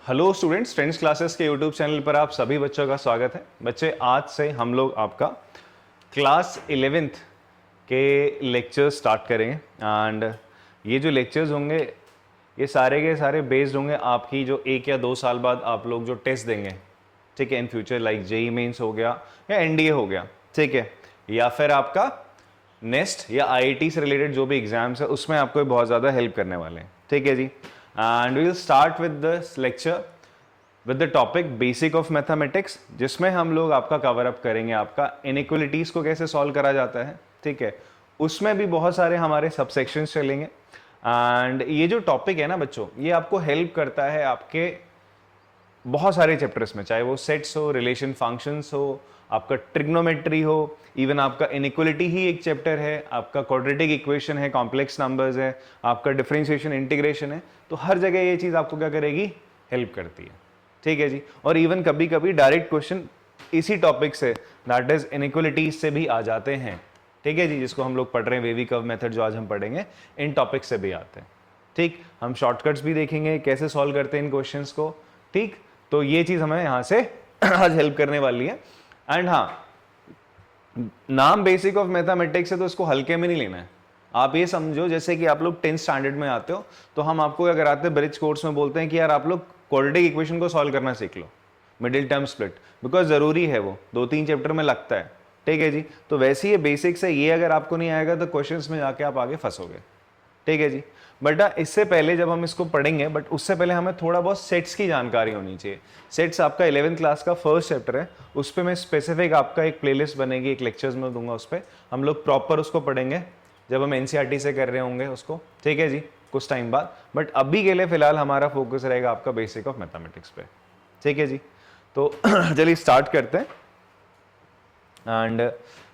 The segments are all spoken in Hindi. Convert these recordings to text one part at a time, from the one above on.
हेलो स्टूडेंट्स, फ्रेंड्स क्लासेस के यूट्यूब चैनल पर आप सभी बच्चों का स्वागत है। बच्चे, आज से हम लोग आपका क्लास 11th के लेक्चर्स स्टार्ट करेंगे एंड ये जो लेक्चर्स होंगे ये सारे के सारे बेस्ड होंगे आपकी जो 1 या 2 साल बाद आप लोग जो टेस्ट देंगे, ठीक है, in future, like JEE Mains हो गया या एनडीए हो गया, ठीक है, या फिर आपका नेस्ट या आईआईटी से रिलेटेड जो भी एग्जाम्स है उसमें आपको बहुत ज़्यादा हेल्प करने वाले हैं, ठीक है जी। And we will start with this lecture with the topic basic of mathematics, जिसमें हम लोग आपका कवर अप करेंगे आपका इनइक्वलिटीज को कैसे सॉल्व करा जाता है, ठीक है। उसमें भी बहुत सारे हमारे सबसेक्शंस चलेंगे एंड ये जो टॉपिक है ना बच्चों, ये आपको हेल्प करता है आपके बहुत सारे चैप्टर्स में, चाहे वो सेट्स हो, रिलेशन फंक्शंस हो, आपका ट्रिग्नोमेट्री हो, इवन आपका इनइक्वलिटी ही एक चैप्टर है, आपका क्वाड्रेटिक इक्वेशन है, कॉम्प्लेक्स नंबर्स है, आपका डिफरेंशिएशन इंटीग्रेशन है। तो हर जगह ये चीज़ आपको क्या करेगी, हेल्प करती है, ठीक है जी। और इवन कभी कभी डायरेक्ट क्वेश्चन इसी टॉपिक से, दैट इज इनइक्वलिटीज से भी आ जाते हैं, ठीक है जी, जिसको हम लोग पढ़ रहे हैं वेवी कर्व मेथड जो आज हम पढ़ेंगे, इन टॉपिक से भी आते हैं, ठीक। हम शॉर्टकट्स भी देखेंगे कैसे सॉल्व करते हैं इन क्वेश्चंस को, ठीक। तो ये चीज हमें यहां से आज हेल्प करने वाली है। एंड हाँ, नाम बेसिक ऑफ मैथमेटिक्स है तो इसको हल्के में नहीं लेना है। आप ये समझो जैसे कि आप लोग 10th स्टैंडर्ड में आते हो तो हम आपको क्या कराते हैं, ब्रिज कोर्स में बोलते हैं कि यार आप लोग क्वाड्रेटिक इक्वेशन को सॉल्व करना सीख लो, मिडिल टर्म स्प्लिट, बिकॉज जरूरी है, वो 2-3 चैप्टर में लगता है, ठीक है जी। तो वैसे ये बेसिक्स है, ये अगर आपको नहीं आएगा तो क्वेश्चंस में जाके आप आगे फंसोगे, ठीक है जी। बट इससे पहले जब हम इसको पढ़ेंगे, बट उससे पहले हमें थोड़ा बहुत सेट्स की जानकारी होनी चाहिए। सेट्स आपका 11th क्लास का फर्स्ट चैप्टर है, उस पर मैं स्पेसिफिक आपका एक प्लेलिस्ट बनेगी, एक लेक्चर्स में दूंगा, उस पर हम लोग प्रॉपर उसको पढ़ेंगे जब हम एनसीईआरटी से कर रहे होंगे उसको, ठीक है जी, कुछ टाइम बाद। बट अभी के लिए फिलहाल हमारा फोकस रहेगा आपका बेसिक ऑफ मैथमेटिक्स पे, ठीक है जी। तो चलिए स्टार्ट करते हैं। एंड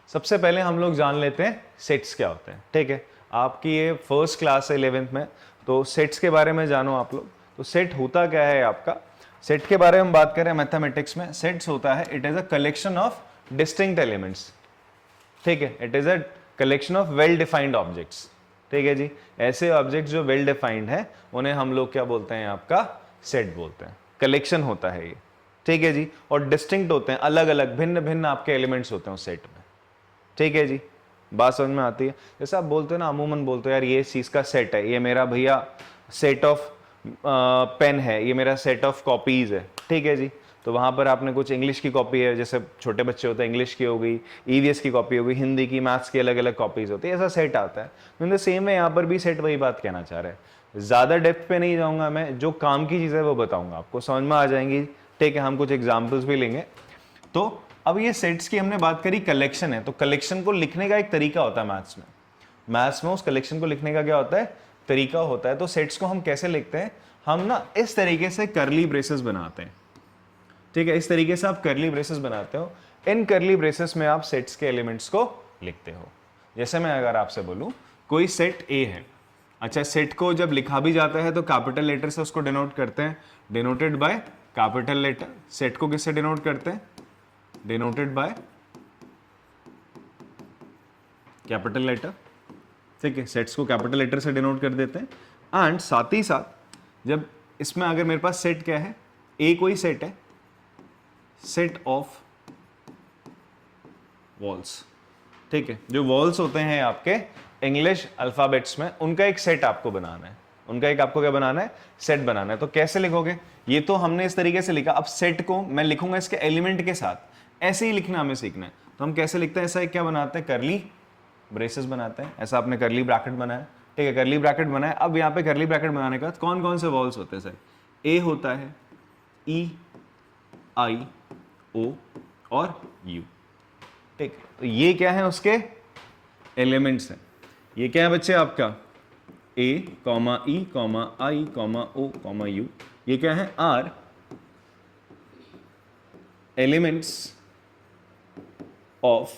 सबसे पहले हम लोग जान लेते हैं सेट्स क्या होते हैं, ठीक है। आपकी ये फर्स्ट क्लास है 11th में, तो सेट्स के बारे में जानो आप लोग। तो सेट होता क्या है आपका, सेट के बारे में बात करें मैथमेटिक्स में, सेट्स होता है, it is a collection of distinct elements, ठीक है। It is a collection of well defined objects, ठीक है जी। ऐसे ऑब्जेक्ट्स जो वेल डिफाइंड है उन्हें हम लोग क्या बोलते हैं, आपका सेट बोलते हैं। कलेक्शन होता है ये, ठीक है जी। और डिस्टिंक्ट होते हैं, अलग अलग भिन्न भिन्न आपके एलिमेंट्स होते हैं उस सेट में, ठीक है जी। बात समझ में आती है। जैसे आप बोलते हो ना, अमूमन बोलते हो यार ये चीज का सेट है, ये मेरा भैया सेट ऑफ पेन है, ये मेरा सेट ऑफ कॉपीज है, ठीक है जी। तो वहां पर आपने कुछ इंग्लिश की कॉपी है, जैसे छोटे बच्चे होते हैं, इंग्लिश की हो गई, ईवीएस की कॉपी हो गई, हिंदी की, मैथ्स की अलग अलग कॉपीज होती है, ऐसा सेट आता है। इन द सेम वे यहाँ पर भी सेट वही बात कहना चाह रहा है। ज्यादा डेप्थ पे नहीं जाऊंगा मैं, जो काम की चीज है वो बताऊंगा, आपको समझ में आ जाएंगी, ठीक है। हम कुछ एग्जाम्पल्स भी लेंगे। तो अब ये सेट्स की हमने बात करी, कलेक्शन है, तो कलेक्शन को लिखने का एक तरीका होता है मैथ्स में। मैथ्स में उस कलेक्शन को लिखने का क्या होता है, तरीका होता है। तो सेट्स को हम कैसे लिखते हैं, हम ना इस तरीके से करली ब्रेसेस बनाते हैं, ठीक है। इस तरीके से आप करली ब्रेसेस बनाते हो, इन करली ब्रेसेस में आप सेट्स के एलिमेंट्स को लिखते हो। जैसे मैं अगर आपसे बोलूं कोई सेट ए है, अच्छा, सेट को जब लिखा भी जाता है तो कैपिटल लेटर से उसको डिनोट करते हैं, denoted by capital letter. Set को किससे डिनोट करते हैं, डिनोटेड बाय कैपिटल लेटर, ठीक है। सेट्स को कैपिटल लेटर से डिनोट कर देते हैं। एंड साथ ही साथ जब इसमें अगर मेरे पास सेट क्या है, ए कोई सेट है, सेट ऑफ वॉल्स, ठीक है। जो वॉल्स होते हैं आपके इंग्लिश अल्फाबेट्स में, उनका एक सेट आपको बनाना है, उनका एक आपको क्या बनाना है, सेट बनाना है। तो कैसे लिखोगे, ये तो हमने इस तरीके से लिखा, अब सेट को मैं लिखूंगा इसके एलिमेंट के साथ, ऐसे ही लिखना हमें सीखना है। तो हम कैसे लिखते हैं, ऐसा क्या बनाते हैं, करली ब्रेसेस बनाते हैं, ऐसा आपने करली ब्रैकेट बनाया, ठीक है, करली ब्रैकेट बनाया। अब यहाँ पे करली ब्रैकेट बनाने के बाद कौन कौन से वॉल्स होते हैं सर, ए होता है, ई, आई, ओ और यू, ठीक। तो ये क्या है, उसके एलिमेंट्स हैं। ये क्या है बच्चे आपका, A comma E comma I comma O comma U, ये क्या है, are elements of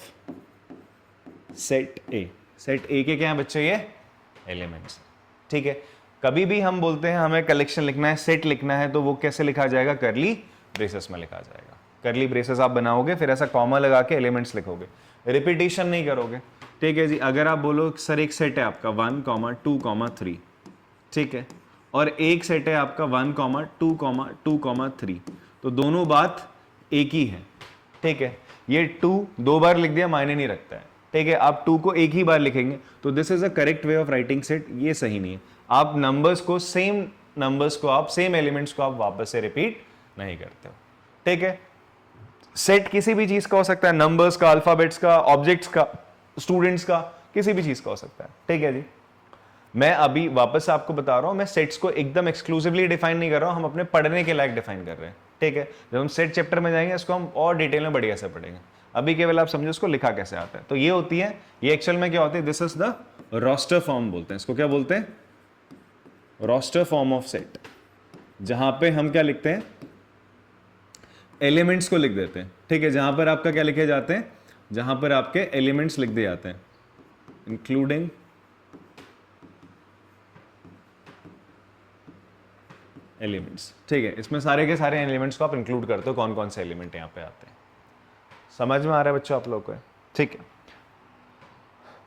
set A. Set A के क्या है बच्चे, ये एलिमेंट्स, ठीक है। कभी भी हम बोलते हैं हमें कलेक्शन लिखना है, सेट लिखना है, तो वो कैसे लिखा जाएगा, करली ब्रेसेस में लिखा जाएगा। करली ब्रेसेस आप बनाओगे, फिर ऐसा कॉमा लगा के एलिमेंट्स लिखोगे, रिपीटेशन नहीं करोगे, ठीक है जी। अगर आप बोलो सर एक सेट है आपका 1, 2, 3, ठीक है, और एक सेट है आपका 1, 2, 2, 3। तो दोनों बात एक ही है, ठीक है। ये 2 दो बार लिख दिया मायने नहीं रखता है, ठीक है। आप 2 को एक ही बार लिखेंगे तो this is a correct way of writing set, ये सही नहीं है। आप नंबर्स को सेम एलिमेंट्स को आप वापस से रिपीट नहीं करते हो, ठीक है। सेट किसी भी चीज का हो सकता है, नंबर्स का, अल्फाबेट्स का, ऑब्जेक्ट्स का, स्टूडेंट्स का, किसी भी चीज का हो सकता है, ठीक है जी। मैं अभी वापस आपको बता रहा हूं, मैं सेट्स को एकदम एक्सक्लूसिवली डिफाइन नहीं कर रहा हूं, हम अपने पढ़ने के लायक डिफाइन कर रहे हैं, ठीक है। जब हम सेट चैप्टर में जाएंगे इसको हम और डिटेल में बढ़िया से पढ़ेंगे। अभी केवल आप समझो इसको लिखा कैसे आता है। तो ये होती है, ये एक्चुअल में क्या होती है, this is the roster form बोलते हैं इसको। क्या बोलते हैं? रोस्टर फॉर्म ऑफ सेट, जहां पे हम क्या लिखते हैं, एलिमेंट्स को लिख देते हैं, ठीक है। जहां पर आपका क्या लिखे जाते हैं, जहां पर आपके एलिमेंट्स लिख दिए जाते हैं, इंक्लूडिंग एलिमेंट्स, ठीक है। इसमें सारे के सारे एलिमेंट्स को आप इंक्लूड करते हो, कौन कौन से एलिमेंट यहाँ पे आते हैं। समझ में आ रहा है बच्चों आप लोग को? ठीक है।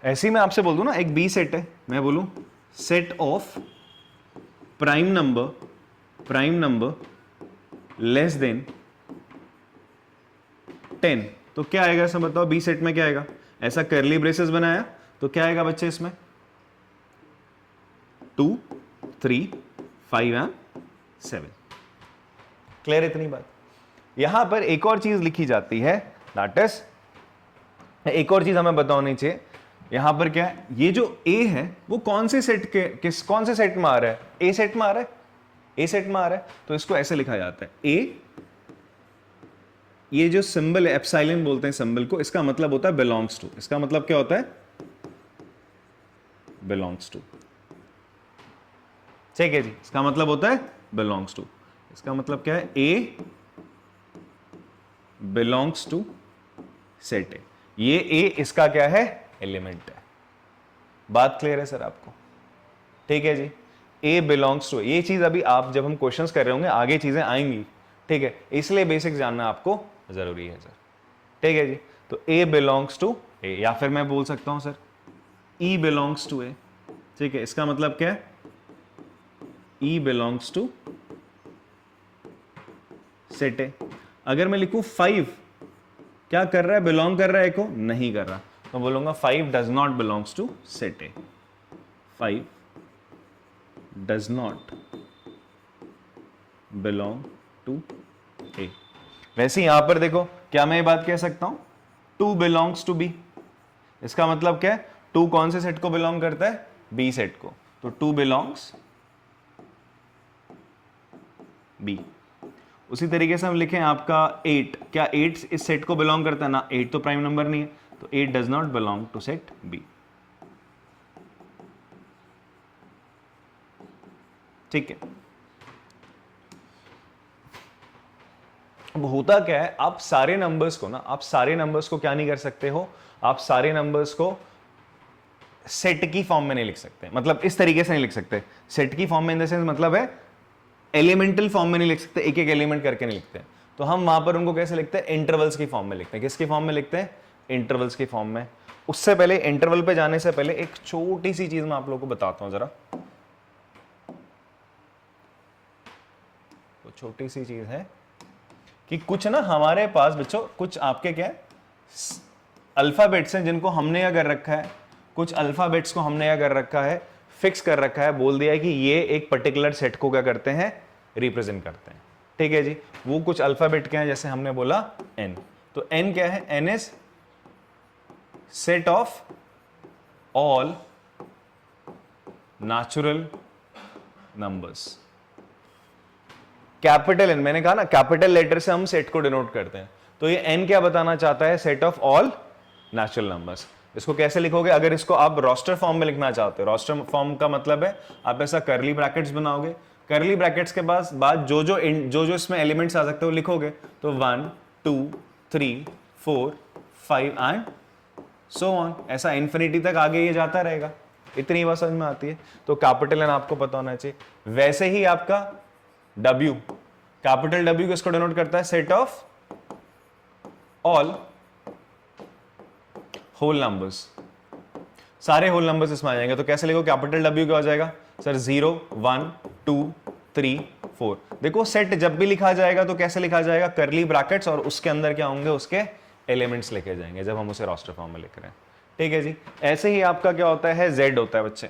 ऐसे ही मैं आपसे बोल दूं ना, एक बी सेट है, मैं बोलूं set of prime number less than 10, तो क्या आएगा इसमें बताओ? बी सेट में क्या आएगा? ऐसा करली ब्रेसेस बनाया तो क्या आएगा बच्चे इसमें? 2, 3, 5 एंड 7। क्लियर इतनी बात? यहां पर एक और चीज लिखी जाती है, दैट इज, एक और चीज हमें बतानी चाहिए। यहां पर क्या है, ये जो ए है वो कौन से सेट के कौन से सेट में आ रहा है? ए सेट में आ रहा है, ए सेट में आ रहा है, तो इसको ऐसे लिखा जाता है ए, ये जो सिंबल है एप्सिलॉन बोलते हैं सिंबल को, इसका मतलब होता है बिलोंग्स टू। इसका मतलब क्या होता है? बिलोंग्स टू, ठीक है जी। इसका मतलब होता है बिलोंग्स टू। इसका मतलब क्या है? ए बिलोंग्स टू सेट है। ये ए इसका क्या है? एलिमेंट है। बात क्लियर है सर आपको? ठीक है जी। ए बिलोंग्स टू, ये चीज अभी आप जब हम क्वेश्चंस कर रहे होंगे आगे चीजें आएंगी, ठीक है। इसलिए बेसिक्स जानना आपको जरूरी है सर, ठीक है जी। तो ए बिलोंग्स टू ए, या फिर मैं बोल सकता हूं सर ई बिलोंग्स टू ए, ठीक है। इसका मतलब क्या है? ई बिलोंग्स टू सेट ए। अगर मैं लिखूं 5, क्या कर रहा है? बिलोंग कर रहा है को? नहीं कर रहा, तो बोलूंगा 5 does not belongs to set A. 5 does not belong to A. वैसे यहां पर देखो, क्या मैं ये बात कह सकता हूं 2 बिलोंग्स टू बी? इसका मतलब क्या है? 2 कौन से सेट को बिलोंग करता है? बी सेट को, तो 2 बिलोंग्स बी। उसी तरीके से हम लिखें आपका 8, क्या 8 इस सेट को बिलोंग करता है? ना, 8 तो प्राइम नंबर नहीं है, तो 8 does not belong to set B, ठीक है। अब होता क्या है, आप सारे नंबर्स को ना, आप सारे नंबर्स को क्या नहीं कर सकते हो? आप सारे नंबर्स को सेट की फॉर्म में नहीं लिख सकते, मतलब इस तरीके से नहीं लिख सकते। सेट की फॉर्म में इन द सेंस मतलब है एलिमेंटल फॉर्म में नहीं लिख सकते, एक एक एलिमेंट करके नहीं लिखते। तो हम वहां पर उनको कैसे लिखते हैं? इंटरवल्स की फॉर्म में लिखते हैं। किसकी फॉर्म में लिखते हैं? इंटरवल्स की फॉर्म में। उससे पहले, इंटरवल पे जाने से पहले एक छोटी सी चीज मैं आप लोगों को बताता हूं जरा। तो छोटी सी चीज है कि कुछ ना हमारे पास बच्चों, कुछ आपके क्या है अल्फाबेट्स हैं जिनको हमने क्या कर रखा है, कुछ अल्फाबेट्स को हमने क्या कर रखा है, फिक्स कर रखा है, बोल दिया है कि ये एक पर्टिकुलर सेट को क्या करते हैं? रिप्रेजेंट करते हैं, ठीक है जी। वो कुछ अल्फाबेट क्या है? जैसे हमने बोला एन, तो एन क्या है? N is set of all natural numbers. Capital N, मैंने कहा ना कैपिटल लेटर से हम सेट को डिनोट करते हैं, तो ये एन क्या बताना चाहता है? Set of all natural numbers. इसको कैसे लिखोगे? अगर इसको आप रोस्टर फॉर्म में लिखना चाहते हो, रोस्टर फॉर्म का मतलब है आप ऐसा करली ब्रैकेट्स बनाओगे, करली ब्रैकेट्स के बाद जो इसमें एलिमेंट्स आ सकते हो लिखोगे, तो 1, 2, 3, 4, 5 एंड सो ऑन, ऐसा इन्फिनिटी तक आगे ये जाता रहेगा। इतनी बात समझ में आती है? तो कैपिटल एन आपको पता होना चाहिए। वैसे ही आपका W, कैपिटल W किसको डिनोट करता है? Set of all whole numbers. सारे होल नंबर्स इसमें आ जाएंगे, तो कैसे लिखो? कैपिटल W क्या हो जाएगा? सर 0 1 2 3 4। देखो सेट जब भी लिखा जाएगा तो कैसे लिखा जाएगा, करली ब्रैकेट्स और उसके अंदर क्या होंगे, उसके एलिमेंट्स लिखे जाएंगे जब हम उसे रोस्टर फॉर्म में लिख रहे हैं। ठीक है जी। ऐसे ही आपका क्या होता है, जेड होता है बच्चे।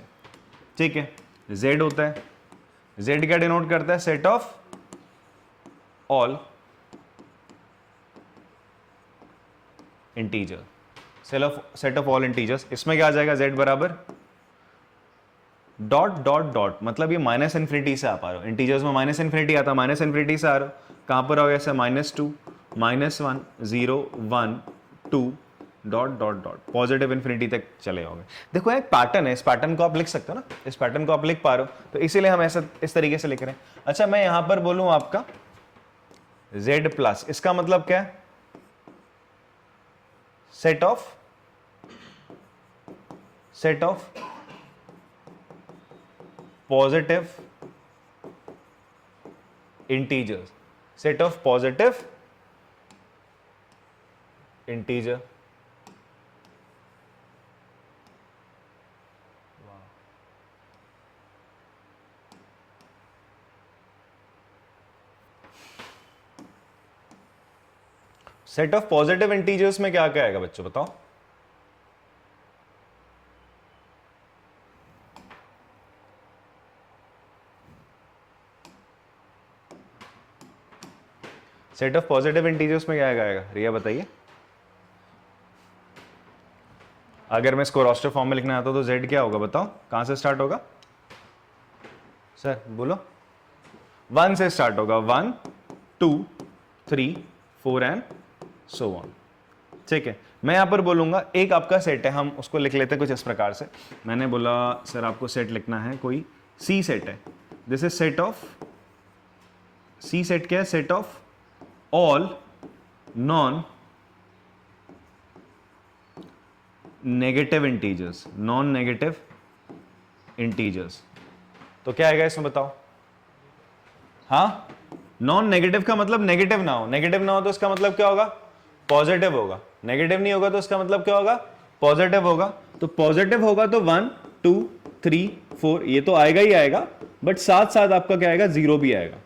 ठीक है, जेड होता है। जेड क्या डिनोट करता है, set of all integer, set of all integers. इसमें क्या आ जाएगा, जेड बराबर डॉट डॉट डॉट, मतलब ये माइनस इन्फिनिटी से आप आ रहे हो, इंटीजर्स में माइनस इन्फिनिटी आता है, माइनस इन्फिनिटी से आ रहे हो, कहां पर आओगे ऐसे -2 -1 0 1 2 dot dot dot, positive infinity तक चले जाओगे। देखो एक पैटर्न है, इस पैटर्न को आप लिख सकते हो ना, इस पैटर्न को आप लिख पा रहे हो, तो इसीलिए हम ऐसा इस तरीके से लिख रहे हैं। अच्छा मैं यहां पर बोलूं आपका z प्लस, इसका मतलब क्या है, set of positive integers, set of positive integer. Set of positive integers में क्या क्या आएगा बच्चों, बताओ। सेट ऑफ पॉजिटिव इंटीजर्स में क्या आएगा, रिया बताइए। अगर मैं इसको रोस्टर फॉर्म में लिखना आता तो z क्या होगा बताओ, कहां से स्टार्ट होगा सर, बोलो। 1 से स्टार्ट होगा, 1 2 3 4 एंड सो ऑन। ठीक है, मैं यहां पर बोलूंगा एक आपका सेट है, हम उसको लिख लेते हैं कुछ इस प्रकार से। मैंने बोला सर आपको सेट लिखना है, कोई सी सेट है, this is set of, C set क्या है, set of all non negative integers, non negative integers. तो क्या आएगा इसमें बताओ, हाँ नॉन नेगेटिव का मतलब नेगेटिव ना हो, नेगेटिव ना हो तो इसका मतलब क्या होगा, पॉजिटिव होगा, नेगेटिव नहीं होगा तो इसका मतलब क्या होगा, पॉजिटिव होगा। तो पॉजिटिव होगा तो 1 2 3 4 ये तो आएगा ही आएगा, बट साथ साथ आपका क्या आएगा, 0 भी आएगा।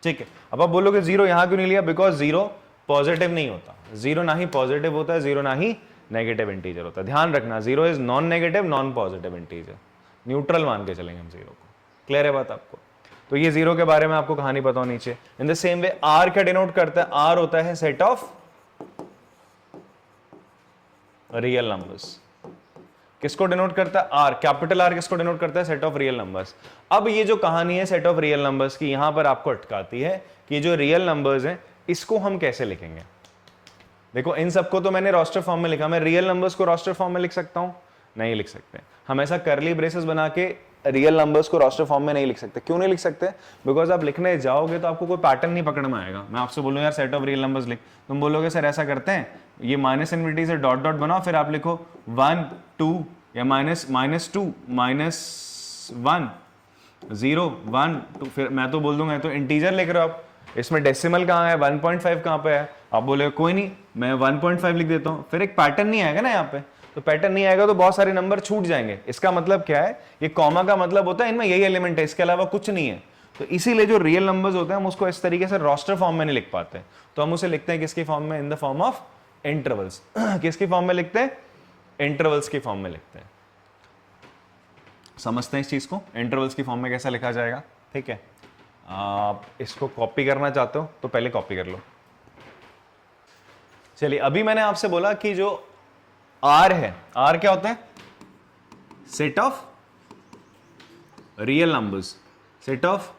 ठीक है, अब आप बोलोगे 0 यहां क्यों नहीं लिया, बिकॉज 0 पॉजिटिव नहीं होता, 0 ना ही पॉजिटिव होता है, 0 ना ही नेगेटिव इंटीजर होता है। ध्यान रखना 0 is non negative non positive integer, neutral मान के चलेंगे हम 0 को। क्लियर है बात आपको। तो ये 0 के बारे में आपको कहानी पता होनी चाहिए। In the same way r क्या डिनोट करता है, r होता है सेट ऑफ रियल नंबर्स। किसको डिनोट करता है, r, कैपिटल R किसको डिनोट करता है, सेट ऑफ रियल नंबर्स। अब ये जो कहानी है सेट ऑफ रियल नंबर्स की, यहां पर आपको अटकाती है कि जो रियल नंबर्स हैं इसको हम कैसे लिखेंगे। देखो इन सबको तो मैंने रोस्टर फॉर्म में लिखा, मैं रियल नंबर्स को रोस्टर फॉर्म में लिख सकता हूं, नहीं लिख सकते। हम ऐसा करली ब्रेसेस बना के रियल नंबर्स को रोस्टर फॉर्म में नहीं लिख सकते। क्यों नहीं लिख सकते, बिकॉज आप लिखने जाओगे तो आपको कोई पैटर्न नहीं पकड़ में आएगा। मैं आपसे बोलूँ यार सेट ऑफ रियल नंबर्स लिख, तुम बोलोगे सर ऐसा करते हैं, ये माइनस इनफिनिटी से डॉट डॉट बनाओ, फिर आप लिखो 1 2 या -2 -1 0 1 2, फिर मैं तो बोल दूंगा तो इंटीजर लिख रहे हो आप, इसमें डेसिमल कहाँ है, 1.5 कहाँ पे है। आप बोले कोई नहीं मैं 1.5 लिख देता हूँ, फिर एक पैटर्न नहीं आएगा ना यहाँ पे, तो पैटर्न नहीं आएगा तो बहुत सारे नंबर छूट जाएंगे। इसका मतलब क्या है, ये कॉमा का मतलब होता है इनमें यही एलिमेंट है, इसके अलावा कुछ नहीं है। तो इसीलिए जो रियल नंबर्स होते हैं हम उसको इस तरीके से रोस्टर फॉर्म में नहीं लिख पाते, तो हम उसे लिखते हैं किसकी फॉर्म में, in the form of intervals. किसकी फॉर्म में लिखते हैं, इंटरवल्स की फॉर्म में लिखते हैं। समझते हैं इस चीज को, इंटरवल्स की फॉर्म में कैसा लिखा जाएगा। ठीक है, आप इसको कॉपी करना चाहते हो तो पहले कॉपी कर लो। चलिए अभी मैंने आपसे बोला कि जो R है, R क्या होता है, set of real numbers, set of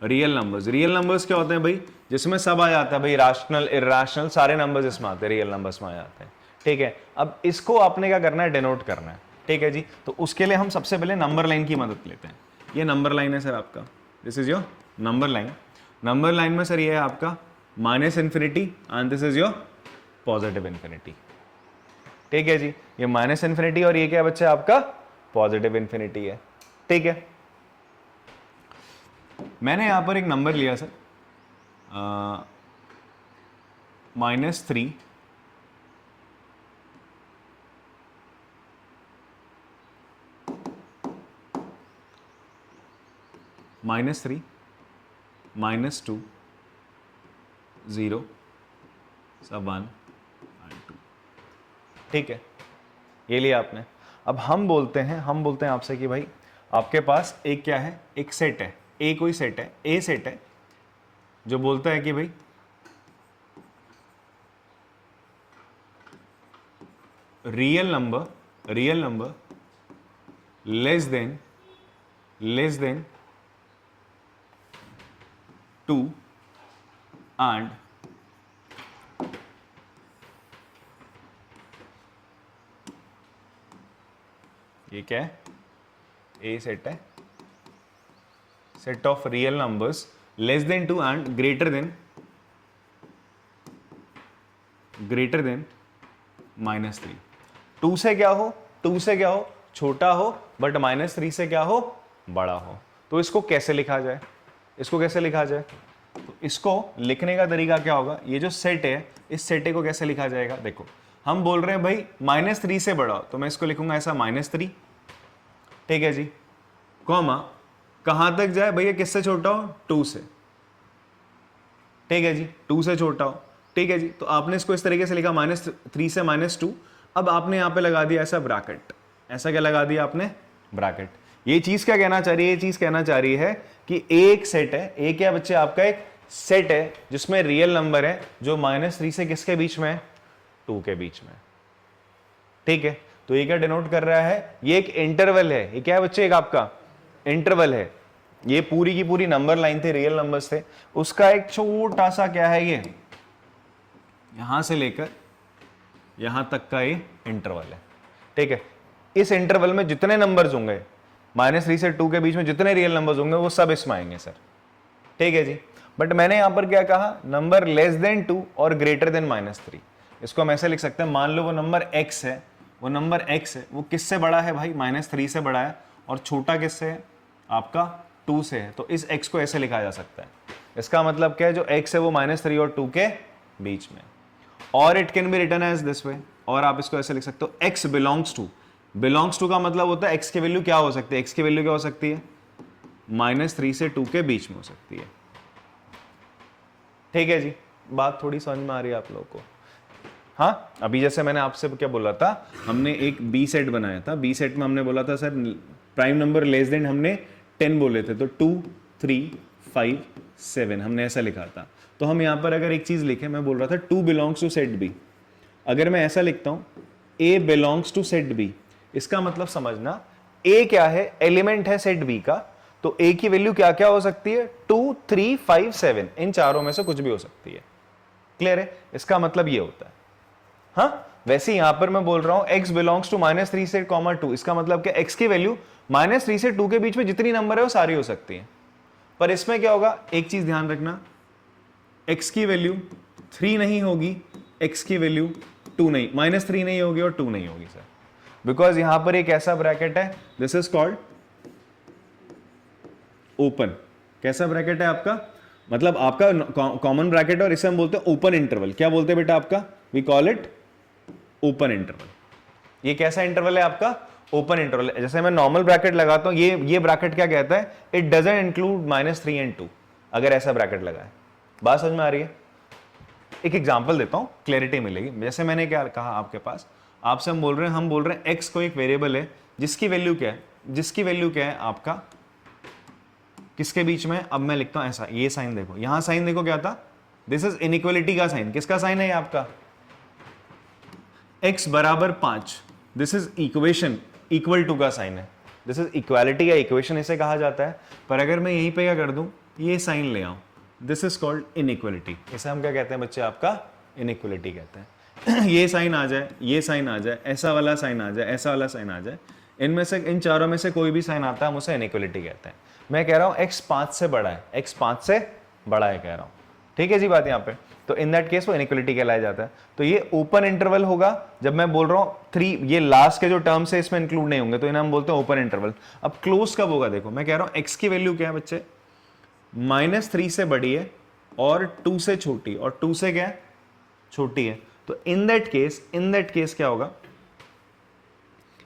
real numbers. Real numbers क्या होते हैं भाई, जिसमें सब आ जाता है भाई, रैशनल इरैशनल सारे नंबर्स इसमें आते हैं, रियल नंबर्स में आ जाते हैं। ठीक है, अब इसको आपने क्या करना है, डिनोट करना है। ठीक है जी, तो उसके लिए हम सबसे पहले नंबर लाइन की मदद लेते हैं। ये नंबर लाइन है सर आपका, this is your number line. Number line में सर ये है आपका -infinity and this is your positive infinity. ठीक है जी, ये -इन्फिनिटी और ये क्या है बच्चे आपका पॉजिटिव इन्फिनिटी है। ठीक है, मैंने यहां पर एक नंबर लिया सर -3 -2 -3 -2 0 सब 1 2। ठीक है, ये लिया आपने। अब हम बोलते हैं आपसे कि भाई आपके पास एक क्या है, एक सेट है, ए कोई सेट है, ए सेट है जो बोलता है कि भाई real number less than 2 and ये क्या है, ए सेट है, set of real numbers less than 2 and greater than -3। 2 से क्या हो, छोटा हो, बट -3 से क्या हो, बड़ा हो। तो इसको कैसे लिखा जाए, तो इसको लिखने का तरीका क्या होगा, ये जो सेट है, इस सेट को कैसे लिखा जाएगा। देखो हम बोल रहे हैं भाई -3 से बड़ा हो, तो मैं इसको लिखूंगा ऐसा -3, ठीक है जी, कॉमा कहां तक जाए भैया, किससे छोटा हो, 2 से, ठीक है जी, 2 से छोटा हो, ठीक है जी। तो आपने इसको इस तरीके से लिखा -3 से -2। अब आपने यहां पे लगा दिया ऐसा ब्रैकेट, ऐसा क्या लगा दिया आपने, ब्रैकेट। ये चीज क्या कहना चाह रही है, ये चीज कहना चाह रही है कि एक सेट है, एक क्या बच्चे, आपका एक सेट है जिसमें रियल नंबर है जो -3 से किसके बीच में है, 2 के बीच में, ठीक है। तो ये क्या डिनोट कर रहा है, ये एक इंटरवल है, ये क्या है बच्चे, एक आपका इंटरवल है। ये पूरी की पूरी नंबर लाइन थी, रियल नंबर्स थे, उसका एक छोटा सा क्या है, ये यहां से लेकर यहां तक का ये इंटरवल है, ठीक है। इस इंटरवल में जितने नंबर्स होंगे -3 से 2 के बीच में, जितने रियल नंबर्स होंगे वो सब इसमें आएंगे सर, ठीक है जी। बट मैंने यहां पर क्या कहा, नंबर लेस देन 2 और ग्रेटर देन -3। इसको हम ऐसे लिख सकते हैं, मान लो वो नंबर x है, वो किससे बड़ा है भाई, -3 से बड़ा है, और छोटा किससे है, आपका 2 से है। तो इस x को ऐसे लिखा जा सकता है। इसका मतलब क्या है, जो x है वो -3 और 2 के बीच में, और it can be written as this way, और आप इसको ऐसे लिख सकते हो, x बिलोंग्स टू का मतलब होता है x की वैल्यू क्या हो सकती है, x की वैल्यू क्या हो सकती है, -3 से 2 के बीच में हो सकती है, ठीक है जी। बात थोड़ी समझ में आ रही है आप लोगों को। हाँ, अभी जैसे मैंने आपसे क्या बोला था, हमने एक बी सेट बनाया था, बी सेट में हमने बोला था sir prime number less than हमने 10 बोले थे, तो 2 3 5 7 हमने ऐसा लिखा था। तो हम यहाँ पर अगर एक चीज लिखें, मैं बोल रहा था 2 बिलोंग्स टू सेट बी, अगर मैं ऐसा लिखता हूं a belongs to set B, इसका मतलब समझना a क्या है, एलिमेंट है सेट b का, तो a की वैल्यू क्या क्या हो सकती है, 2 3 5 7, इन चारों में से कुछ भी हो सकती है, क्लियर है। इसका मतलब ये होता है। हाँ, वैसे यहां पर मैं बोल रहा हूं x बिलोंग्स टू -3 से 2, इसका मतलब क्या, x की वैल्यू -3 से 2 के बीच में जितनी नंबर है वो सारी हो सकती है। पर इसमें क्या होगा, एक चीज ध्यान रखना, x की वैल्यू 3 नहीं होगी, x की वैल्यू 2 नहीं, -3 नहीं होगी और 2 नहीं होगी सर, बिकॉज यहां पर एक ऐसा ब्रैकेट है, दिस इज कॉल्ड ओपन। कैसा ब्रैकेट है आपका, मतलब आपका कॉमन ब्रैकेट, और इसे हम बोलते हैं ओपन इंटरवल। क्या बोलते हैं बेटा आपका, we call it open interval. ये कैसा इंटरवल है आपका, ओपन इंटरवल। जैसे मैं नॉर्मल ब्रैकेट लगाता हूं, ये ब्रैकेट क्या कहता है, इट डजंट इंक्लूड -3 एंड 2, अगर ऐसा ब्रैकेट लगा है। बात समझ में आ रही है। एक एग्जांपल देता हूं, क्लैरिटी मिलेगी। जैसे मैंने क्या कहा आपके पास, आपसे हम बोल रहे हैं x को एक वेरिएबल है जिसकी वैल्यू क्या है आपका, किसके बीच में। अब मैं लिखता हूं ऐसा, ये साइन देखो, यहां साइन देखो क्या था, दिस इज इनइक्वालिटी का साइन। किसका साइन है ये आपका, x बराबर 5, this is equation equal to का साइन है, दिस इज इक्वालिटी या इक्वेशन इसे कहा जाता है। पर अगर मैं यहीं पे क्या कर दूं, ये साइन ले आऊं, दिस इज कॉल्ड इनइक्वालिटी। इसे हम क्या कहते हैं बच्चे, आपका इनइक्वालिटी कहते हैं। ये साइन आ जाए, ये साइन आ जाए, ऐसा वाला साइन आ जाए, ऐसा वाला साइन आ जाए, इनमें से इन चारों में से कोई भी साइन आता है, हम उसे इनइक्वालिटी कहते हैं। मैं कह रहा हूं x 5 से बड़ा है, x 5 से बड़ा है कह रहा हूं, ठीक है जी बात यहां पे। तो इन दैट केस वो इनइक्वालिटी कहलाया जाता है। तो ये ओपन इंटरवल होगा जब मैं बोल रहा हूं 3, ये लास्ट के जो टर्म्स है इसमें इंक्लूड नहीं होंगे, तो इन्हें हम बोलते हैं ओपन इंटरवल। अब क्लोज कब होगा, देखो मैं कह रहा हूं x की वैल्यू क्या है बच्चे, -3 से बड़ी है और 2 से छोटी, और 2 से क्या है, छोटी है। तो इन दैट केस क्या होगा,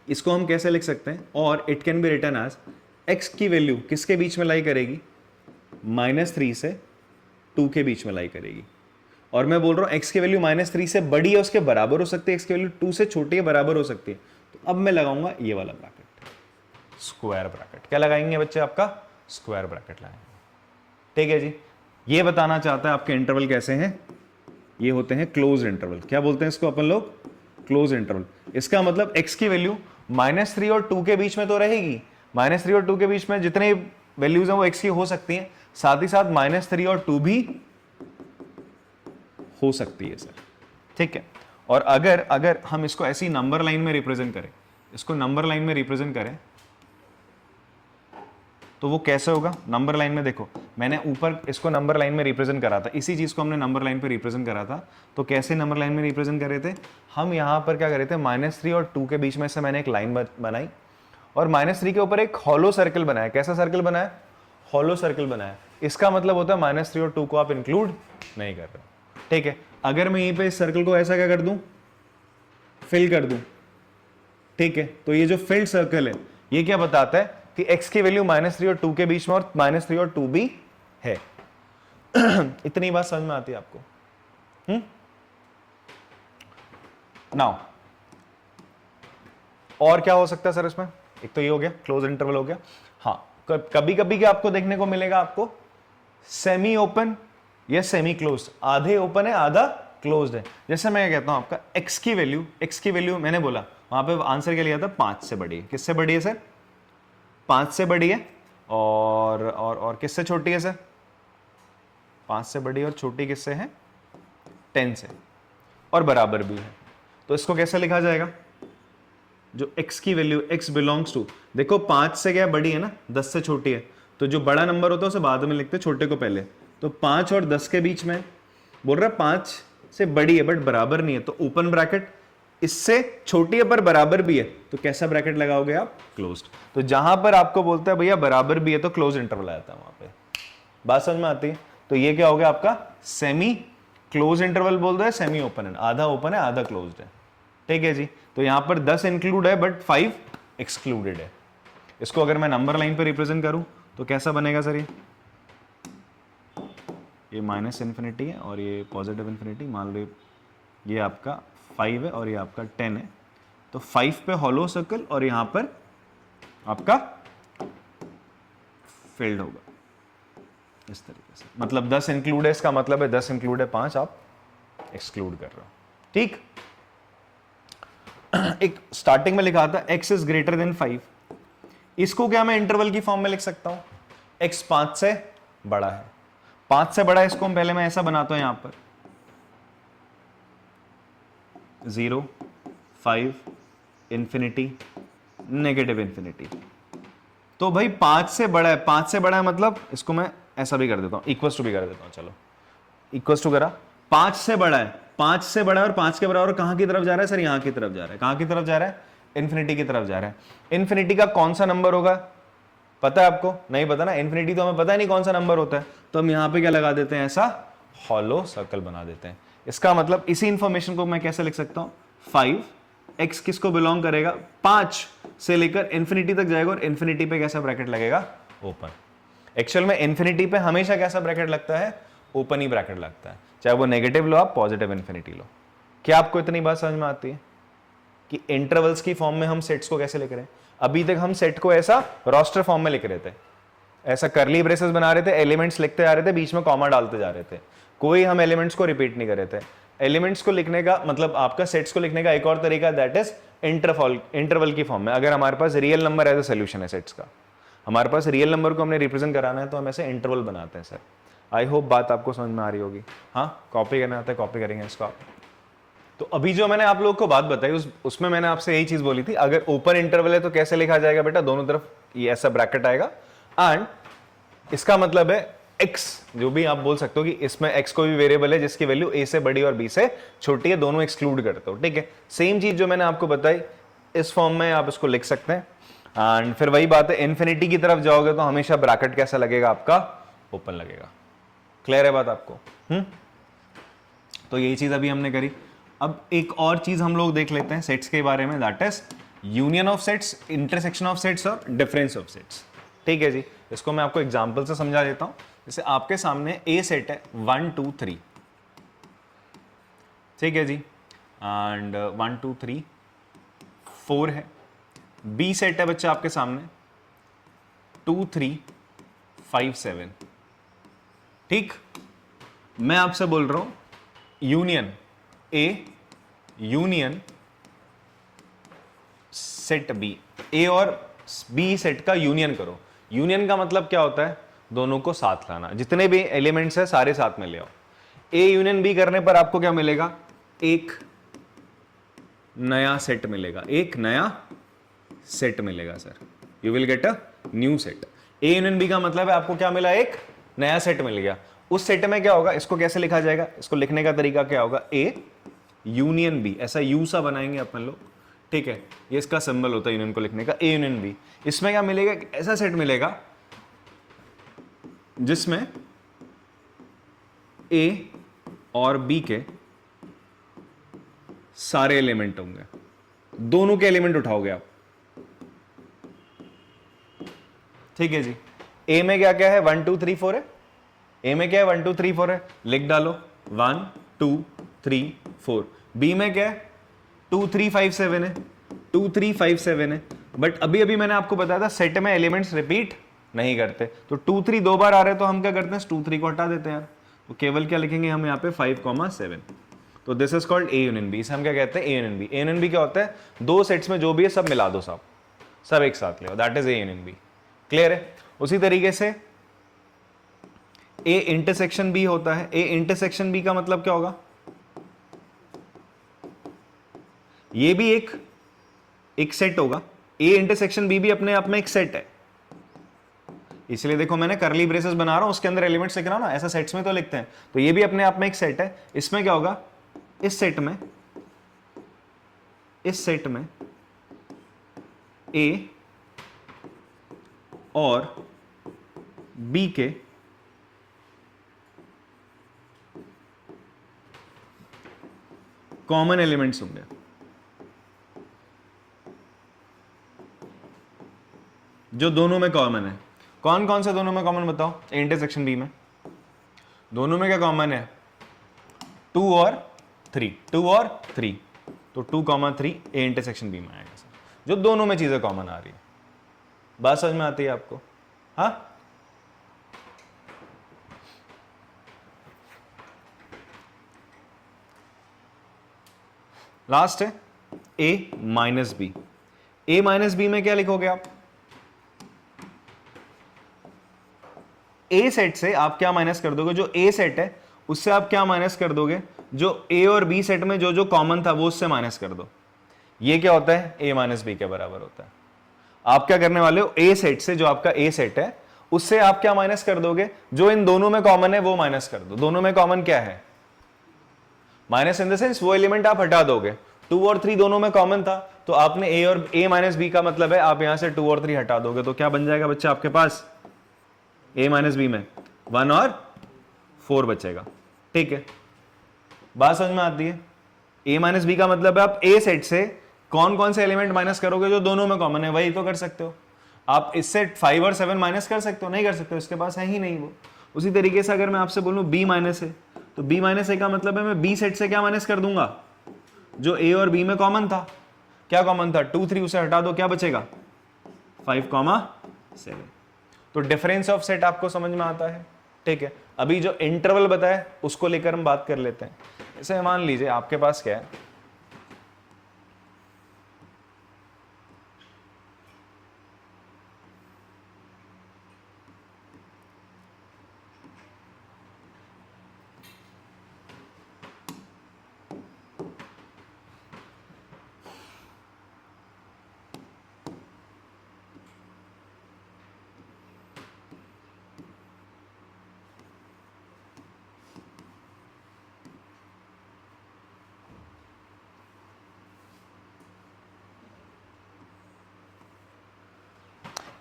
इसको हम कैसे लिख सकते हैं, और it can be written as x की वैल्यू किसके बीच में लाई करेगी, -3 से 2 के बीच में लाई करेगी। और मैं बोल रहा हूँ x की वैल्यू -3 से बड़ी है, उसके बराबर हो सकती है, x की वैल्यू 2 से छोटी है, बराबर हो सकती है। तो अब मैं लगाऊंगा ये वाला ब्रैकेट, स्क्वायर ब्रैकेट। क्या लगाएंगे बच्चे? आपका स्क्वायर ब्रैकेट लगाएंगे। ठीक है जी। ये बताना चाहता है आपके इंटरवल कैसे हैं, ये होते हैं क्लोज इंटरवल। क्या बोलते हैं इसको अपन लोग? Close interval. इसका मतलब x की वैल्यू -3 और 2 के बीच में तो रहेगी, -3 और 2 के बीच में जितने वैल्यूज हैं वो x की हो सकती हैं, साथ ही साथ -3 और 2 भी हो सकती है सर। ठीक है। और अगर हम इसको ऐसी नंबर लाइन में रिप्रेजेंट करें, इसको नंबर लाइन में रिप्रेजेंट करें, तो वो कैसे होगा? नंबर लाइन में देखो, मैंने ऊपर इसको नंबर लाइन में रिप्रेजेंट करा था, इसी चीज को हमने नंबर लाइन पे रिप्रेजेंट करा था। तो कैसे नंबर लाइन में रिप्रेजेंट कर रहे थे हम? यहां पर क्या कर रहे थे, -3 और 2 के बीच में से मैंने एक लाइन बनाई और -3 के ऊपर एक हॉलो सर्कल बनाया। कैसा सर्कल बनाया? हॉलो सर्कल बनाया। इसका मतलब होता है -3 और 2 को आप इंक्लूड नहीं कर रहे। ठीक है। अगर मैं यहीं पे इस सर्कल को ऐसा क्या कर दूं, फिल कर दूं, ठीक है, तो ये जो फिल्ड सर्कल है ये क्या बताता है कि x की वैल्यू -3 और 2 के बीच में और -3 और 2 भी है। इतनी बात समझ में आती है आपको? नाउ और क्या हो सकता है सर इसमें? एक तो ये हो गया, क्लोज इंटरवल हो गया। हाँ, कभी कभी क्या आपको देखने को मिलेगा, आपको सेमी ओपन या सेमी क्लोज, आधे ओपन है आधा क्लोज्ड है। जैसे मैं कहता हूं आपका x की वैल्यू मैंने बोला वहां पे आंसर क्या लिया था, 5 से बड़ी है। किससे बड़ी है सर? 5 से बड़ी है। और किससे छोटी है सर? 5 से बड़ी और छोटी किससे है? 10 से। और बराबर भी है। तो इसको कैसे लिखा जाएगा? जो x की वैल्यू x बिलोंग्स टू, देखो 5 से क्या बड़ी है ना, 10 से छोटी है, तो जो बड़ा नंबर होता है उसे बाद में लिखते हैं, छोटे को पहले। तो 5 और 10 के बीच में बोल रहा है 5 से बड़ी है बट बराबर नहीं है, तो ओपन ब्रैकेट, इससे छोटी है पर बराबर भी है, तो कैसा ब्रैकेट लगाओगे आप? क्लोज्ड। तो जहां पर आपको बोलता है भैया बराबर भी है तो क्लोज इंटरवल आ जाता है वहां पे। बात समझ में आती है? तो ये क्या हो गया आपका सेमी क्लोज इंटरवल बोल दो, सेमी ओपन है, आधा ओपन है आधा क्लोज्ड है। ठीक है जी। तो यहां पर 10 इंक्लूड है बट 5 एक्सक्लूडेड है। इसको अगर मैं नंबर लाइन पे रिप्रेजेंट करूं तो कैसा बनेगा सर? ये -∞ है और ये +∞। मान लो ये आपका 5 है और ये आपका 10 है, तो 5 पे हॉलो सर्कल और यहां पर आपका फिल्ड होगा इस तरीके से। मतलब 10 इंक्लूड है, इसका मतलब है 10 इंक्लूड है, 5 आप एक्सक्लूड कर रहे हो। ठीक। एक स्टार्टिंग में लिखा था x इज ग्रेटर देन 5, इसको क्या मैं इंटरवल की फॉर्म में लिख सकता हूं? x 5 से बड़ा है, 5 से बड़ा है, इसको पहले मैं ऐसा बनाता हूं, यहां पर 0, 5, इन्फिनिटी, -∞। तो भाई 5 से बड़ा है, 5 से बड़ा है मतलब इसको मैं ऐसा भी कर देता हूं, इक्वल टू भी कर देता हूं। चलो इक्वल टू करा, 5 से बड़ा है, 5 से बड़ा है और 5 के बराबर कहां की तरफ जा रहा है सर? यहां की तरफ जा रहा है। कहां की तरफ जा रहा है? इन्फिनिटी की तरफ जा रहा है। इन्फिनिटी का कौन सा नंबर होगा पता है आपको? नहीं पता ना, इन्फिनिटी तो हमें पता ही नहीं कौन सा नंबर होता है, तो हम यहां पे क्या लगा देते हैं, ऐसा हॉलो सर्कल बना देते हैं। इसका मतलब इसी इंफॉर्मेशन को मैं कैसे लिख सकता हूं? 5, x किसको बिलोंग करेगा? 5 से लेकर इन्फिनिटी तक जाएगा और इन्फिनिटी पे कैसा ब्रैकेट लगेगा? ओपन। एक्चुअल में इन्फिनिटी पे हमेशा कैसा ब्रैकेट लगता है? ओपन ही ब्रैकेट लगता है, चाहे वो नेगेटिव लो आप, पॉजिटिव इन्फिनिटी लो। क्या आपको इतनी बात समझ में आती है कि इंटरवल्स की फॉर्म में हम सेट्स को कैसे लिख रहे हैं? अभी तक हम सेट को ऐसा रोस्टर फॉर्म में लिख रहे थे, ऐसा करली ब्रेसेस बना रहे थे, एलिमेंट्स लिखते जा रहे थे, बीच में कॉमा डालते जा रहे थे, कोई हम एलिमेंट्स को रिपीट नहीं कर रहे थे। एलिमेंट्स को लिखने का मतलब आपका सेट्स को लिखने का एक और तरीका, दैट इज इंटरवल की फॉर्म में। अगर हमारे पास real number as a solution है सेट्स का, हमारे पास रियल नंबर को हमने रिप्रेजेंट कराना है, तो हम ऐसे इंटरवल बनाते हैं सर। आई होप बात आपको समझ में आ रही होगी। हाँ, कॉपी करना आता है, कॉपी करेंगे इसको आप। तो अभी जो मैंने आप लोगों को बात बताई उसमें मैंने आपसे यही चीज बोली थी, अगर ओपन इंटरवल है तो कैसे लिखा जाएगा बेटा? दोनों तरफ ये ऐसा ब्रैकेट आएगा, एंड इसका मतलब है x, जो भी आप बोल सकते हो कि इसमें x कोई भी वेरिएबल है जिसकी वैल्यू a से बड़ी और b से छोटी है, दोनों एक्सक्लूड करते हो। ठीक है, सेम चीज जो मैंने आपको बताई इस फॉर्म में आप इसको लिख सकते हैं। एंड फिर वही बात है, इन्फिनिटी की तरफ जाओगे तो हमेशा ब्रैकेट कैसा लगेगा आपका? ओपन लगेगा। क्लियर है बात आपको? तो यही चीज अभी हमने करी। अब एक और चीज हम लोग देख लेते हैं सेट्स के बारे में, that is union of sets, intersection of sets और डिफरेंस ऑफ सेट्स। ठीक है जी, इसको मैं आपको एग्जांपल से समझा देता हूं। जैसे आपके सामने ए सेट है 1 2 3, ठीक है जी, एंड 1 2 3 4 है। बी सेट है बच्चे आपके सामने 2 3 5 7, ठीक। मैं आपसे बोल रहा हूं union A union set B, A और बी सेट का यूनियन करो। यूनियन का मतलब क्या होता है? दोनों को साथ लाना, जितने भी एलिमेंट्स है सारे साथ में ले आओ। ए यूनियन बी करने पर आपको क्या मिलेगा? एक नया सेट मिलेगा, एक नया सेट मिलेगा sir, you will get a new set. A union B का मतलब है आपको क्या मिला? एक नया सेट मिल गया। उस सेट में क्या होगा? इसको कैसे लिखा जाएगा? इसको लिखने का तरीका क्या होगा? ए यूनियन बी, ऐसा यू सा बनाएंगे अपन लोग, ठीक है। ये इसका सिंबल होता है यूनियन को लिखने का, ए यूनियन बी। इसमें क्या मिलेगा? ऐसा सेट मिलेगा जिसमें ए और बी के सारे एलिमेंट होंगे। दोनों के एलिमेंट उठाओगे आप, ठीक है जी। ए में क्या क्या है? 1 2 3 4 है। ए में क्या है? 1 2 3 4 है, लिख डालो 1 2 3 4। बी में क्या है? 2 3 5 7 है, 2 3 5 7 है। बट अभी अभी मैंने आपको बताया था सेट में एलिमेंट्स रिपीट नहीं करते, तो 2 3 दो बार आ रहे हैं तो हम क्या करते हैं? 2 3 को हटा देते हैं यार। तो केवल क्या लिखेंगे हम यहाँ पे? 5 7। तो this is called A union B. इसे हम क्या कहते हैं? A union B. A union B क्या होता है? दो सेट्स में जो भी है सब मिला दो, सब एक साथ ले, that is A union B. Clear है? उसी तरीके से ए इंटरसेक्शन बी होता है। ए इंटरसेक्शन बी का मतलब क्या होगा? ये भी एक सेट होगा। ए इंटरसेक्शन बी भी अपने आप में एक सेट है, इसलिए देखो मैंने करली ब्रेसेस बना रहा हूं, उसके अंदर एलिमेंट्स लिख रहा हूं ना, ऐसा सेट्स में तो लिखते हैं। तो ये भी अपने आप में एक सेट है। इसमें क्या होगा? इस सेट में ए और बी के कॉमन एलिमेंट्स होंगे। जो दोनों में कॉमन है। कौन कौन से दोनों में कॉमन बताओ? ए इंटरसेक्शन बी में दोनों में क्या कॉमन है? 2 और 3, 2 और 3, तो 2 3 ए इंटरसेक्शन बी में आएगा सर। जो दोनों में चीजें कॉमन आ रही है, बात समझ में आती है आपको? हाँ, लास्ट है ए माइनस बी। ए माइनस बी में क्या लिखोगे आप? ए सेट से आप क्या माइनस कर दोगे? जो ए सेट है उससे आप क्या माइनस कर दोगे? जो ए और बी सेट में जो जो कॉमन था वो उससे माइनस कर दो। ये क्या होता है? ए माइनस बी के बराबर होता है। आप क्या करने वाले हो? ए सेट से, जो आपका ए सेट है उससे आप क्या माइनस कर दोगे? जो इन दोनों में कॉमन है वो माइनस कर दो। दोनों में कॉमन क्या है? माइनस इन द सेंस वो एलिमेंट आप हटा दोगे। 2 और 3 दोनों में कॉमन था, तो आपने ए और ए माइनस बी का मतलब है आप यहां से 2 और 3 हटा दोगे, तो क्या बन जाएगा बच्चे आपके पास? ए माइनस बी में 1 और 4 बचेगा, ठीक है। बात समझ में आती है? ए माइनस बी का मतलब है आप ए सेट से कौन कौन से एलिमेंट माइनस करोगे? जो दोनों में कॉमन है, वही तो कर सकते हो आप। इससे 5 और 7 माइनस कर सकते हो? नहीं कर सकते हो, इसके पास है ही नहीं वो। उसी तरीके से अगर मैं आपसे बोलूं बी माइनस है, तो बी माइनस ए का मतलब है मैं बी सेट से क्या माइनस कर दूंगा? जो ए और बी में कॉमन था। क्या कॉमन था? 2 3, उसे हटा दो, क्या बचेगा? 5 7। तो डिफरेंस ऑफ सेट आपको समझ में आता है, ठीक है। अभी जो इंटरवल बताया उसको लेकर हम बात कर लेते हैं। जैसे मान लीजिए आपके पास क्या है,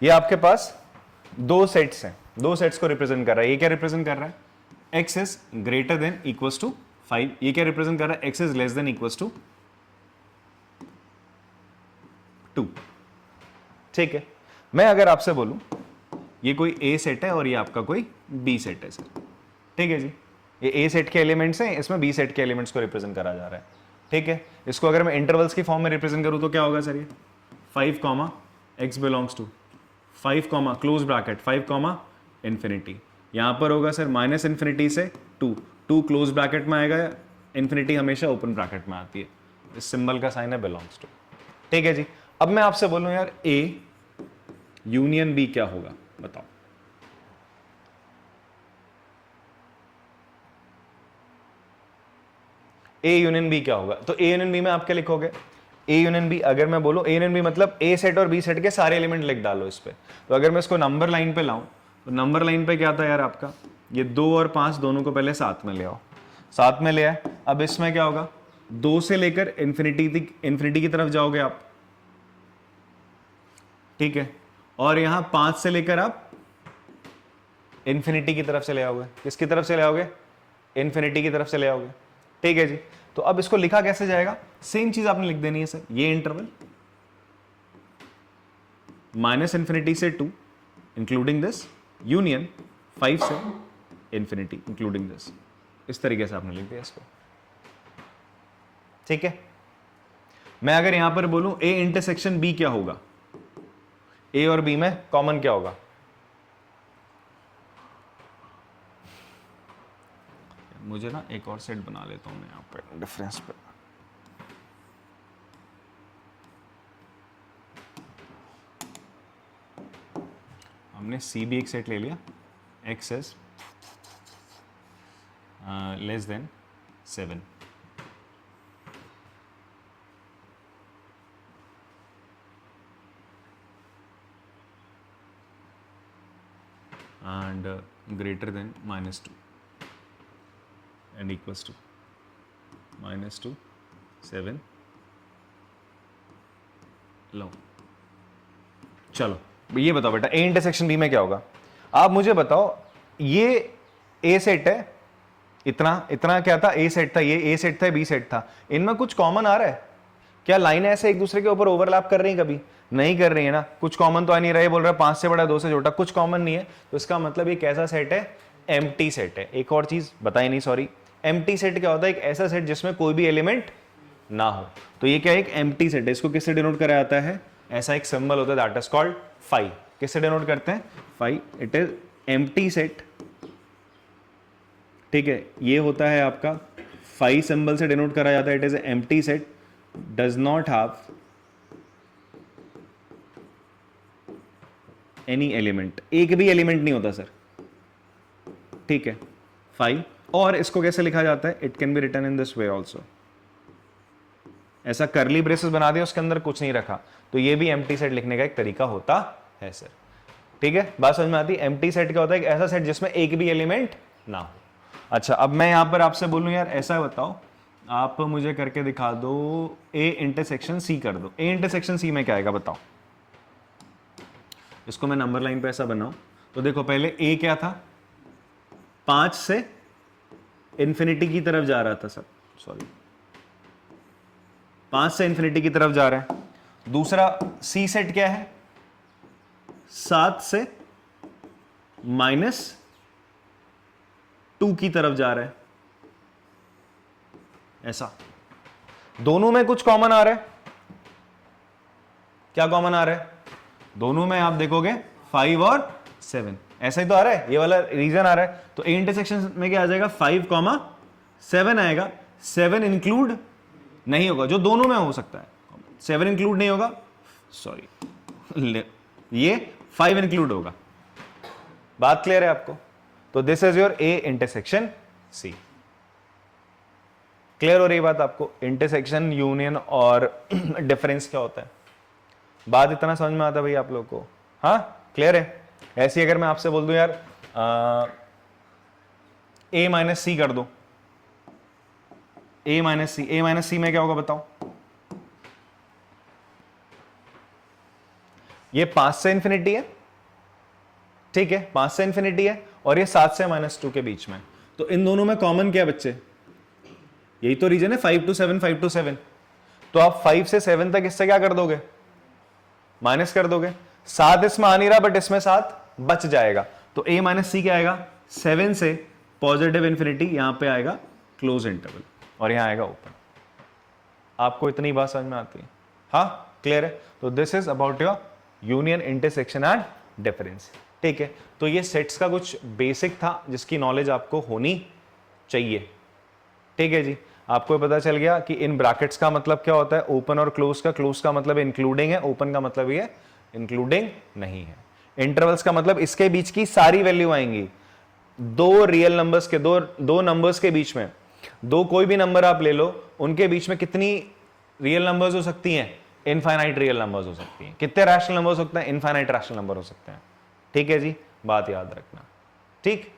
ये आपके पास दो सेट्स हैं, दो सेट्स को रिप्रेजेंट कर रहा है। ये क्या रिप्रेजेंट कर रहा है? x is greater than equals to 5। ये क्या रिप्रेजेंट कर रहा है? x is less than equals to 2, ठीक है। मैं अगर आपसे बोलूं ये कोई a सेट है और ये आपका कोई बी सेट है सर। ठीक है जी, ये ए सेट के एलिमेंट्स हैं, इसमें बी सेट के एलिमेंट्स को रिप्रेजेंट करा जा रहा है। ठीक है, इसको अगर मैं इंटरवल्स की फॉर्म में रिप्रेजेंट करूं तो क्या होगा सर? ये 5 comma x belongs to 5 comma close bracket 5 comma infinity. यहां पर होगा सर माइनस इन्फिनिटी से 2 क्लोज ब्रैकेट में आएगा, इन्फिनिटी हमेशा ओपन ब्रैकेट में आती है। इस सिंबल का साइन है बिलोंग्स टू। ठीक है जी, अब मैं आपसे बोलूं यार ए यूनियन बी क्या होगा, बताओ। ए यूनियन बी क्या होगा? तो ए यूनियन बी में आप क्या लिखोगे? ए यूनियन बी, अगर मैं बोलूं ए यूनियन बी मतलब ए सेट और बी सेट के सारे एलिमेंट लिख डालो इस पे। तो अगर मैं इसको नंबर लाइन पे लाऊं तो नंबर लाइन पे क्या था यार आपका? ये 2 और 5 दोनों को पहले साथ में ले आओ, साथ में ले आए। अब इसमें क्या होगा? 2 से लेकर इन्फिनिटी की तरफ जाओगे आप, ठीक है, और यहां 5 से लेकर आप इन्फिनिटी की तरफ से ले आओगे। किसकी तरफ से ले आओगे? इन्फिनिटी की तरफ से ले आओगे। ठीक है जी, तो अब इसको लिखा कैसे जाएगा? सेम चीज आपने लिख देनी है सर, ये इंटरवल माइनस इन्फिनिटी से 2 इंक्लूडिंग दिस, यूनियन 5 से इन्फिनिटी इंक्लूडिंग दिस। इस तरीके से आपने लिख दिया इसको। ठीक है, मैं अगर यहां पर बोलूं ए इंटरसेक्शन बी क्या होगा? ए और बी में कॉमन क्या होगा? मुझे ना एक और सेट बना लेता हूं मैं यहां पे डिफरेंस पे। हमने सी भी एक सेट ले लिया, x is less then 7। and greater than -2 and equals to -2 7 लो। चलो ये बताओ बेटा, ए इंटरसेक्शन बी में क्या होगा? आप मुझे बताओ, ये ए सेट है, इतना इतना क्या था? ए सेट था, ये ए सेट था, बी सेट था, इनमें कुछ कॉमन आ रहा है क्या? लाइनें ऐसे एक दूसरे के ऊपर ओवरलैप कर रही हैं? कभी नहीं कर रही है ना, कुछ कॉमन तो आ नहीं रहा है। बोल रहा है 5 से बड़ा 2 से छोटा, कुछ कॉमन नहीं है, तो इसका मतलब ये कैसा सेट है? एम्प्टी सेट है। एक और चीज बताई नहीं, सॉरी, एम्प्टी सेट क्या होता है? एक ऐसा सेट जिसमें कोई भी एलिमेंट ना हो। तो ये क्या है? एक एम्प्टी सेट है। इसको किससे डिनोट करा जाता है? ऐसा एक सिंबल होता है, दैट इज कॉल्ड फाई। किससे डिनोट करते हैं? Phi. It is empty set. ठीक है, ये होता है आपका फाई सिंबल से डिनोट करा जाता है। It is empty set, does not have any element. एक भी एलिमेंट नहीं होता सर। ठीक है, फाई। और इसको कैसे लिखा जाता है? It can be written in this way also. ऐसा करली ब्रेसेस बना दिया, उसके अंदर कुछ नहीं रखा, तो ये भी एम्प्टी सेट लिखने का एक तरीका होता है सर। ठीक है, बात समझ में आती है? एम्प्टी सेट क्या होता है? एक ऐसा सेट जिसमें एक भी एलिमेंट ना हो। अच्छा, अब मैं यहां पर आपसे बोलूं यार ऐसा बताओ, आप मुझे करके दिखा दो, ए इंटरसेक्शन सी कर दो। ए इंटरसेक्शन सी में क्या आएगा बताओ? इसको मैं नंबर लाइन पे ऐसा बनाऊं तो देखो, पहले ए क्या था? 5 से इन्फिनिटी की तरफ जा रहा था सर, सॉरी 5 से इन्फिनिटी की तरफ जा रहा है। दूसरा सी सेट क्या है? 7 से -2 की तरफ जा रहा है। ऐसा दोनों में कुछ कॉमन आ रहा है। क्या कॉमन आ रहा है? दोनों में आप देखोगे 5 और 7, ऐसा ही तो आ रहा है, ये वाला रीजन आ रहा है। तो ए इंटरसेक्शन में क्या आ जाएगा? 5,7 आएगा। 7 इंक्लूड नहीं होगा, जो दोनों में हो सकता है। 7 इंक्लूड नहीं होगा, सॉरी, ये 5 इंक्लूड होगा। बात क्लियर है आपको? तो this is your A intersection C. Clear हो रही बात आपको? इंटरसेक्शन, यूनियन और डिफरेंस क्या होता है? बात इतना समझ में आता है भाई आप लोग को? हाँ, क्लियर है? ऐसी अगर मैं आपसे बोल दूं यार ए माइनस सी कर दो, ए माइनस सी में क्या होगा बताओ? ये 5 से इंफिनिटी है, ठीक है, 5 से इंफिनिटी है, और ये 7 से -2 के बीच में। तो इन दोनों में कॉमन क्या है बच्चे? यही तो रीजन है, 5 to 7, 5 to 7। तो आप 5 से 7 तक इससे क्या कर दोगे? माइनस कर दोगे। 7 इसमें आ नहीं रहा, बट इसमें 7 बच जाएगा। तो a माइनस सी क्या आएगा? 7 से पॉजिटिव इन्फिनिटी, यहां पे आएगा क्लोज इंटरवल और यहां आएगा ओपन। आपको इतनी बात समझ में आती है? हाँ, क्लियर है? तो this is about your union, intersection and difference. ठीक है, तो ये सेट्स का कुछ बेसिक था जिसकी नॉलेज आपको होनी चाहिए। ठीक है जी, आपको पता चल गया कि इन ब्रैकेट्स का मतलब क्या होता है, ओपन और क्लोज का। क्लोज का मतलब इंक्लूडिंग है, ओपन का मतलब ये इंक्लूडिंग नहीं है। इंटरवल्स का मतलब इसके बीच की सारी वैल्यू आएंगी, दो रियल नंबर्स के, दो नंबर्स के बीच में, दो कोई भी नंबर आप ले लो, उनके बीच में कितनी रियल नंबर्स हो सकती हैं? इनफाइनाइट रियल नंबर्स हो सकती हैं। कितने रैशनल नंबर्स हो सकते हैं? इनफाइनाइट रैशनल नंबर हो सकते हैं। ठीक है जी, बात याद रखना। ठीक।